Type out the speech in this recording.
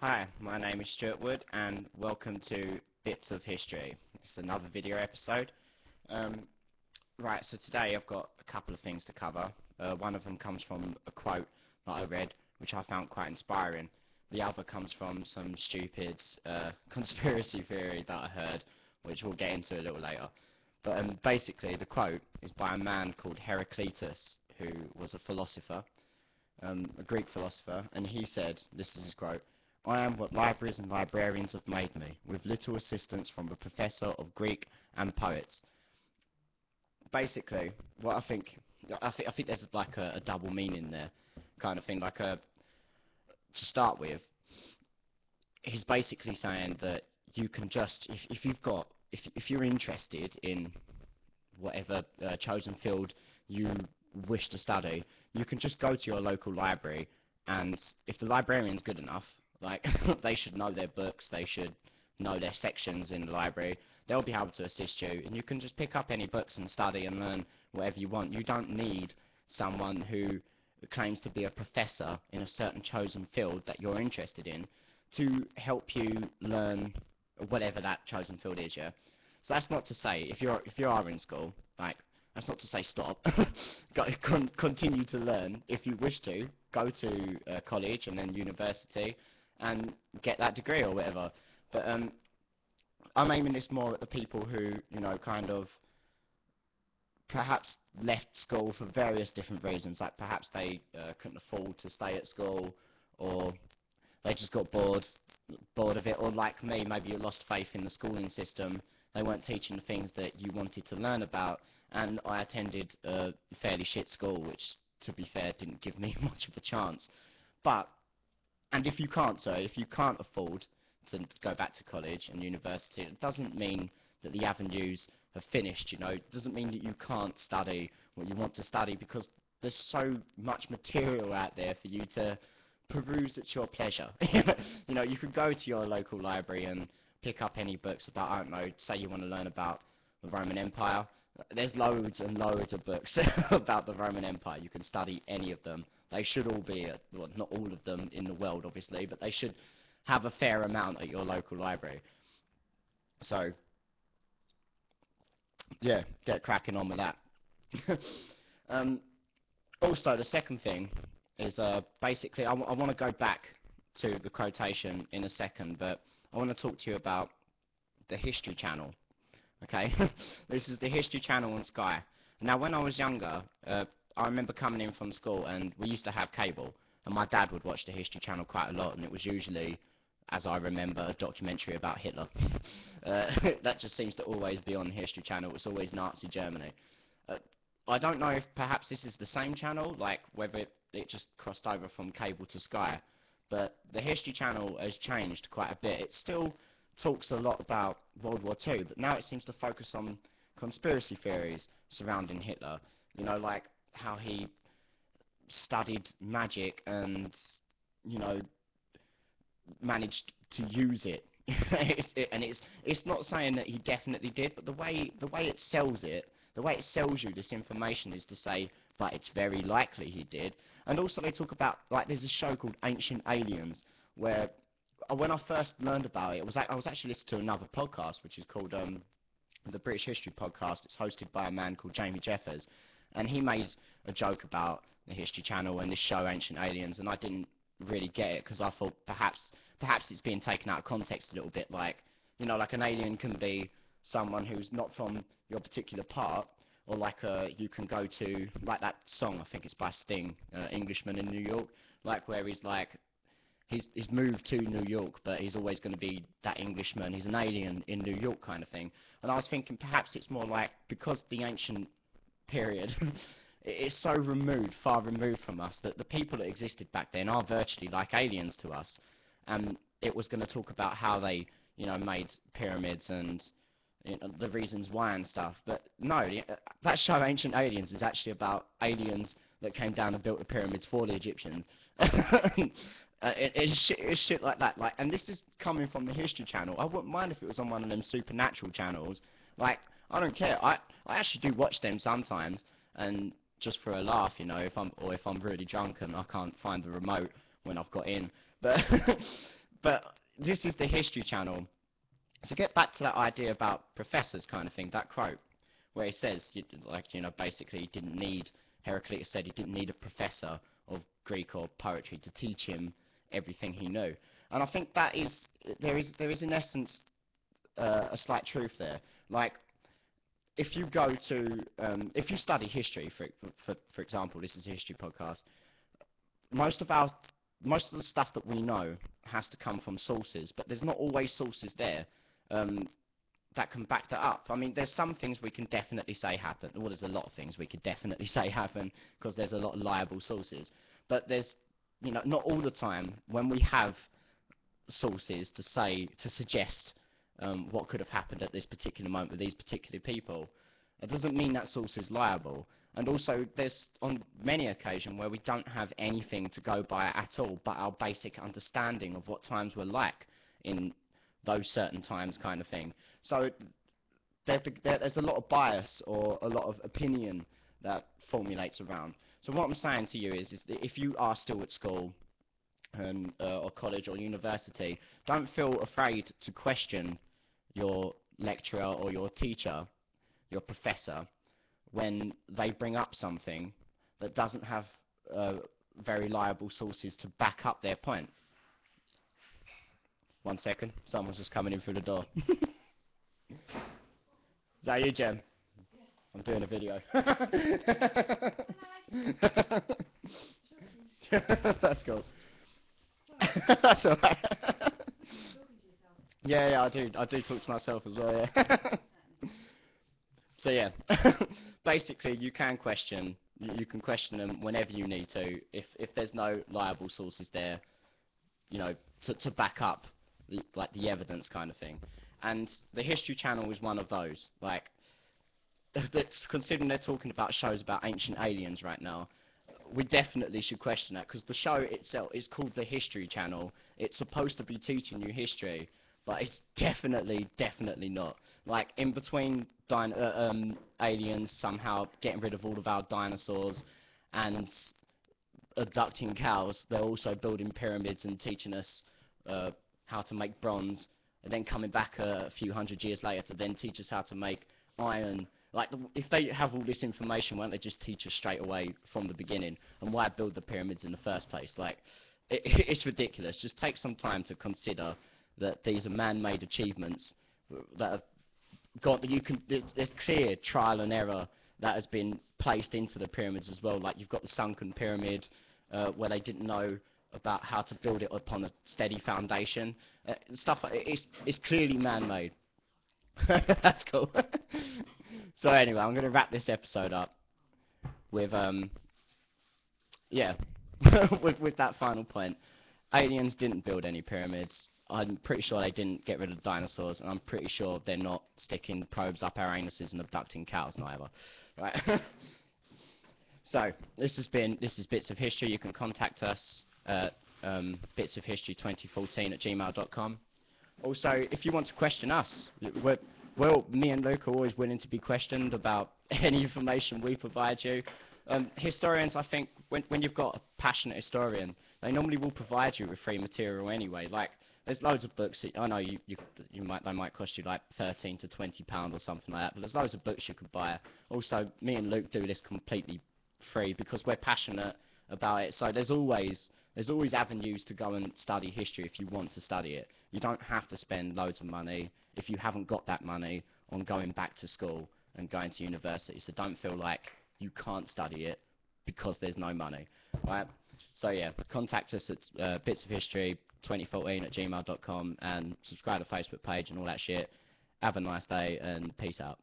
Hi, my name is Stuart Wood and welcome to Bits of History. It's another video episode. Right, so today I've got a couple of things to cover. One of them comes from a quote that I read, which I found quite inspiring. The other comes from some stupid conspiracy theory that I heard, which we'll get into a little later. But basically, the quote is by a man called Heraclitus, who was a philosopher, a Greek philosopher, and he said, this is his quote, "I am what libraries and librarians have made me, with little assistance from a professor of Greek and poets." Basically, what I think there's like a double meaning there, kind of thing. Like to start with, he's basically saying that you can just, if you're interested in whatever chosen field you wish to study, you can just go to your local library, and if the librarian's good enough, like they should know their books, they should know their sections in the library, they'll be able to assist you, and you can just pick up any books and study and learn whatever you want. You don't need someone who claims to be a professor in a certain chosen field that you're interested in to help you learn whatever that chosen field is, yeah? So that's not to say, if you are in school, like, that's not to say stop. Continue to learn if you wish to. Go to college and then university and get that degree or whatever. But I'm aiming this more at the people who, kind of perhaps left school for various different reasons. Like perhaps they couldn't afford to stay at school, or they just got bored of it, or like me, maybe you lost faith in the schooling system. They weren't teaching the things that you wanted to learn about, and I attended a fairly shit school, which, to be fair, didn't give me much of a chance. And if you can't afford to go back to college and university, it doesn't mean that the avenues have finished, It doesn't mean that you can't study what you want to study, because there's so much material out there for you to peruse at your pleasure. You could go to your local library and pick up any books about, I don't know, say you want to learn about the Roman Empire. There's loads and loads of books about the Roman Empire. You can study any of them. They should all be, well, not all of them in the world, obviously, but they should have a fair amount at your local library. So, yeah, get cracking on with that. Also, the second thing is basically, I want to go back to the quotation in a second, but I want to talk to you about the History Channel. Okay, this is the History Channel on Sky. Now, when I was younger, I remember coming in from school, and we used to have cable, and my dad would watch the History Channel quite a lot, and it was usually, as I remember, a documentary about Hitler. That just seems to always be on the History Channel. It's always Nazi Germany. I don't know if perhaps this is the same channel, like whether it just crossed over from cable to Sky, but the History Channel has changed quite a bit. It still talks a lot about World War II, but now it seems to focus on conspiracy theories surrounding Hitler. Like how he studied magic and, managed to use it. It's not saying that he definitely did, but the way it sells you this information is to say, but it's very likely he did. And also they talk about, like, there's a show called Ancient Aliens, where when I first learned about it, I was actually listening to another podcast, which is called the British History Podcast. It's hosted by a man called Jamie Jeffers, and he made a joke about the History Channel and this show Ancient Aliens, and I didn't really get it, because I thought perhaps it's being taken out of context a little bit, like, like an alien can be someone who's not from your particular part, or like you can go to, like that song, I think it's by Sting, Englishman in New York, like where he's like, he's moved to New York, but he's always going to be that Englishman. He's an alien in New York kind of thing. And I was thinking perhaps it's more like, because the ancient period is so far removed from us, that the people that existed back then are virtually like aliens to us. And it was going to talk about how they, made pyramids and the reasons why and stuff. But no, that show Ancient Aliens is actually about aliens that came down and built the pyramids for the Egyptians. It's shit like that. Like, and this is coming from the History Channel. I wouldn't mind if it was on one of them supernatural channels. Like, I don't care. I actually do watch them sometimes, and just for a laugh, if I'm really drunk and I can't find the remote when I've got in. But But this is the History Channel. To get back to that idea about professors kind of thing, that quote, where he says, basically he didn't need, Heraclitus said he didn't need a professor of Greek or poetry to teach him everything he knew. And I think that is, there is in essence a slight truth there. Like, if you go to, if you study history, for example, this is a history podcast, most of the stuff that we know has to come from sources, but there's not always sources there that can back that up. I mean, there's some things we can definitely say happen. Well, there's a lot of things we could definitely say happen because there's a lot of liable sources. But there's, not all the time when we have sources to suggest what could have happened at this particular moment with these particular people. It doesn't mean that source is liable. And also, there's on many occasions where we don't have anything to go by at all but our basic understanding of what times were like in those certain times kind of thing. So there's a lot of bias or a lot of opinion that formulates around. So what I'm saying to you is that if you are still at school or college or university, don't feel afraid to question your lecturer or your teacher, your professor, when they bring up something that doesn't have very liable sources to back up their point. 1 second, someone's just coming in through the door. Is that you, Jem? I'm doing a video. That's cool. That's alright. Yeah, I do talk to myself as well, yeah. So yeah, basically you can question them whenever you need to, if there's no liable sources there, to back up the evidence kind of thing. And the History Channel is one of those. Like, considering they're talking about shows about ancient aliens right now, we definitely should question that, because the show itself is called the History Channel. It's supposed to be teaching you history, but it's definitely not. Like, in between aliens somehow getting rid of all of our dinosaurs and abducting cows, they're also building pyramids and teaching us how to make bronze, and then coming back a few hundred years later to then teach us how to make iron. Like, if they have all this information, why don't they just teach us straight away from the beginning? And why build the pyramids in the first place? Like, it's ridiculous. Just take some time to consider that these are man-made achievements that have there's clear trial and error that has been placed into the pyramids as well. Like, you've got the sunken pyramid where they didn't know about how to build it upon a steady foundation. Stuff like it's clearly man-made. That's cool. So anyway, I'm going to wrap this episode up with with that final point. Aliens didn't build any pyramids. I'm pretty sure they didn't get rid of dinosaurs, and I'm pretty sure they're not sticking probes up our anuses and abducting cows neither. Right. So this is Bits of History. You can contact us at bitsofhistory2014@gmail.com. Also, if you want to question us, me and Luke are always willing to be questioned about any information we provide you. Historians, I think, when you've got a passionate historian, they normally will provide you with free material anyway. Like, there's loads of books. I know they might cost you like £13 to £20 or something like that, but there's loads of books you could buy. Also, me and Luke do this completely free because we're passionate about it. So there's always avenues to go and study history if you want to study it. You don't have to spend loads of money if you haven't got that money on going back to school and going to university. So don't feel like you can't study it because there's no money, right? So yeah, contact us at bitsofhistory2014@gmail.com and subscribe to the Facebook page and all that shit. Have a nice day and peace out.